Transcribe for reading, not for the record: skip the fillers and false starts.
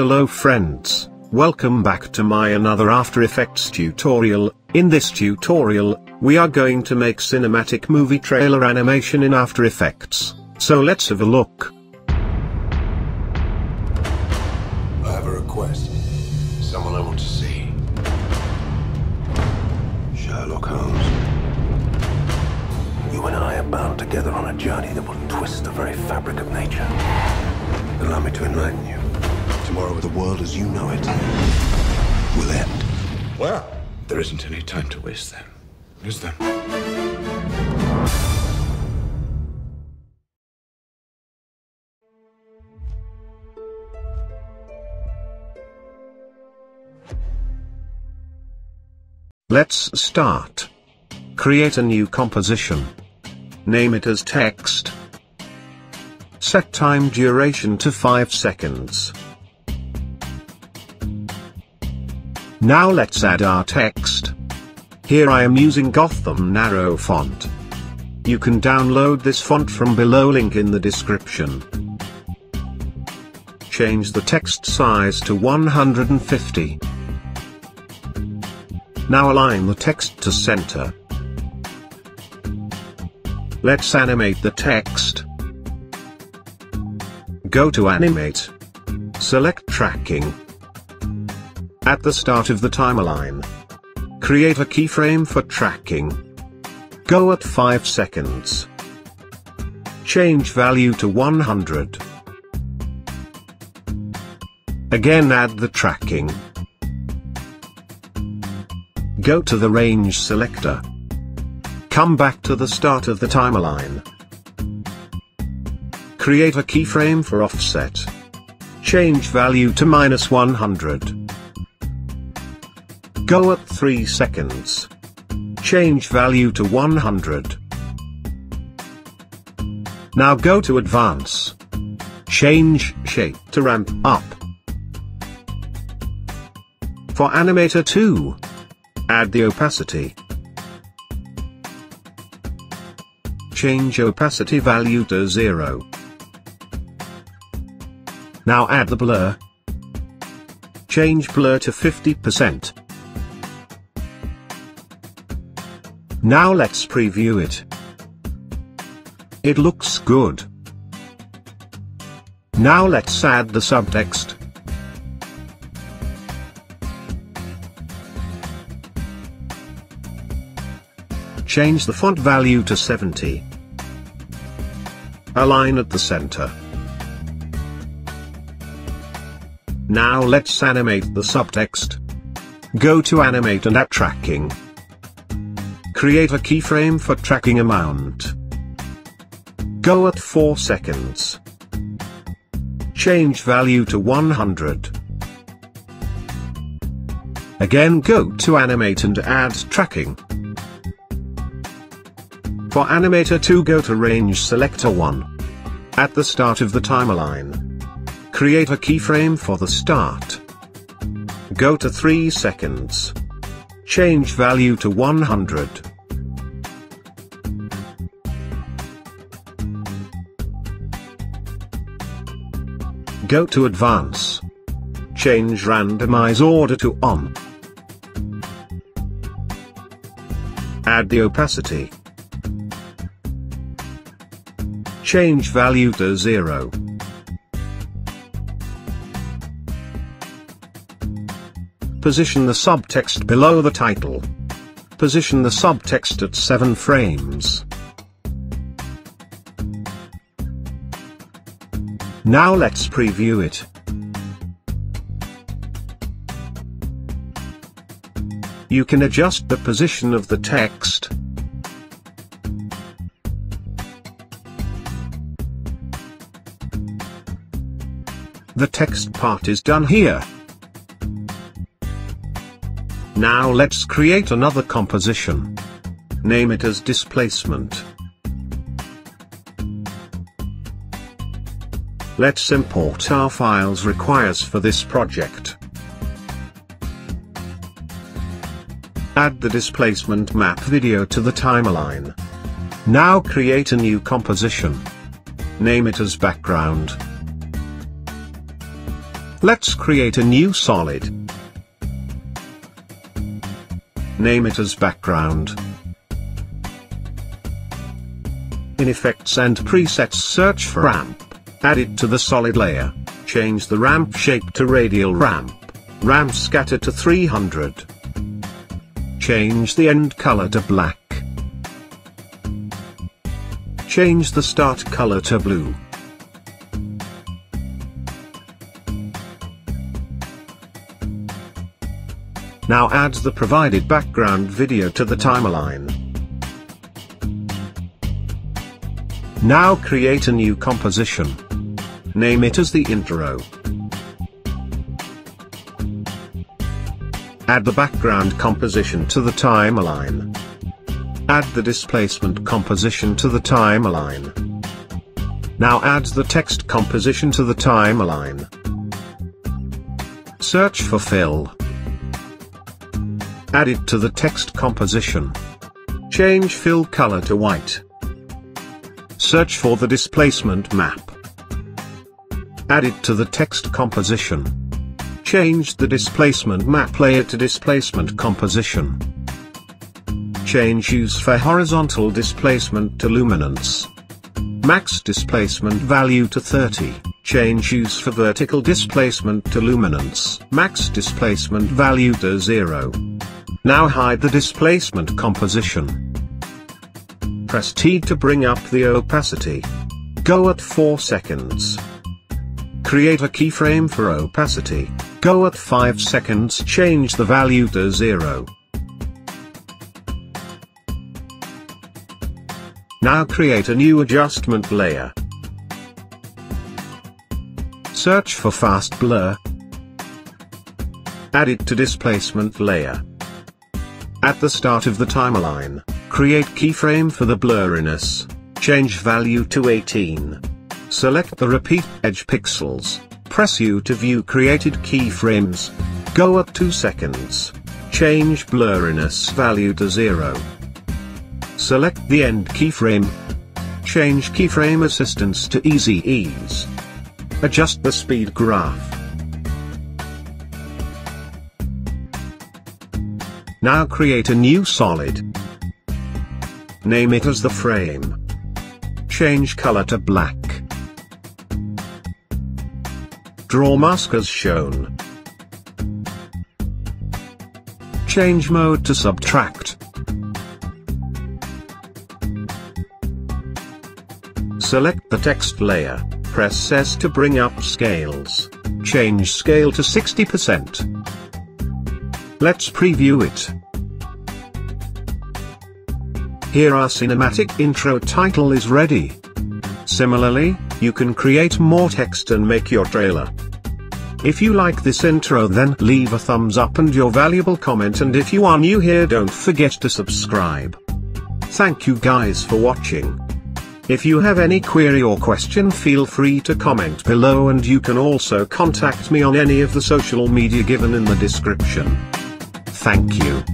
Hello friends, welcome back to my another After Effects tutorial. In this tutorial, we are going to make cinematic movie trailer animation in After Effects. So let's have a look. I have a request. Someone I want to see. Sherlock Holmes. You and I are bound together on a journey that will twist the very fabric of nature. Allow me to enlighten you. Tomorrow the world as you know it will end. Well, there isn't any time to waste then, is there? Let's start. Create a new composition. Name it as text. Set time duration to 5 seconds. Now let's add our text. Here I am using Gotham Narrow font. You can download this font from below, link in the description. Change the text size to 150. Now align the text to center. Let's animate the text. Go to Animate. Select Tracking. At the start of the timeline, create a keyframe for tracking. Go at 5 seconds. Change value to 100. Again add the tracking. Go to the range selector. Come back to the start of the timeline. Create a keyframe for offset. Change value to -100. Go at 3 seconds. Change value to 100. Now go to Advance. Change Shape to Ramp Up. For Animator 2, add the opacity. Change opacity value to 0. Now add the blur. Change blur to 50%. Now let's preview it. It looks good. Now let's add the subtext. Change the font value to 70. Align at the center. Now let's animate the subtext. Go to Animate and add tracking. Create a keyframe for tracking amount. Go at 4 seconds. Change value to 100. Again go to Animate and add tracking. For Animator 2 go to Range Selector 1. At the start of the timeline, create a keyframe for the start. Go to 3 seconds. Change value to 100. Go to Advance. Change Randomize Order to On. Add the opacity. Change value to 0. Position the subtext below the title. Position the subtext at 7 frames. Now let's preview it. You can adjust the position of the text. The text part is done here. Now let's create another composition. Name it as Displacement. Let's import our files requires for this project. Add the displacement map video to the timeline. Now create a new composition. Name it as Background. Let's create a new solid. Name it as background. In Effects and Presets, search for ramp. Add it to the solid layer. Change the ramp shape to radial ramp. Ramp scatter to 300. Change the end color to black. Change the start color to blue. Now add the provided background video to the timeline. Now create a new composition. Name it as the intro. Add the background composition to the timeline. Add the displacement composition to the timeline. Now add the text composition to the timeline. Search for fill. Add it to the text composition. Change fill color to white. Search for the displacement map. Add it to the text composition. Change the displacement map layer to displacement composition. Change hues for horizontal displacement to luminance. Max displacement value to 30. Change hues for vertical displacement to luminance. Max displacement value to 0. Now hide the displacement composition. Press T to bring up the opacity. Go at 4 seconds. Create a keyframe for opacity. Go at 5 seconds. Change the value to 0. Now create a new adjustment layer. Search for fast blur. Add it to displacement layer. At the start of the timeline, create keyframe for the blurriness. Change value to 18. Select the repeat edge pixels. Press U to view created keyframes. Go at 2 seconds. Change blurriness value to 0. Select the end keyframe. Change keyframe assistance to easy ease. Adjust the speed graph. Now create a new solid. Name it as the frame. Change color to black. Draw mask as shown. Change mode to subtract. Select the text layer, press S to bring up scales. Change scale to 60%. Let's preview it. Here our cinematic intro title is ready. Similarly, you can create more text and make your trailer. If you like this intro, then leave a thumbs up and your valuable comment, and if you are new here, don't forget to subscribe. Thank you guys for watching. If you have any query or question, feel free to comment below, and you can also contact me on any of the social media given in the description. Thank you.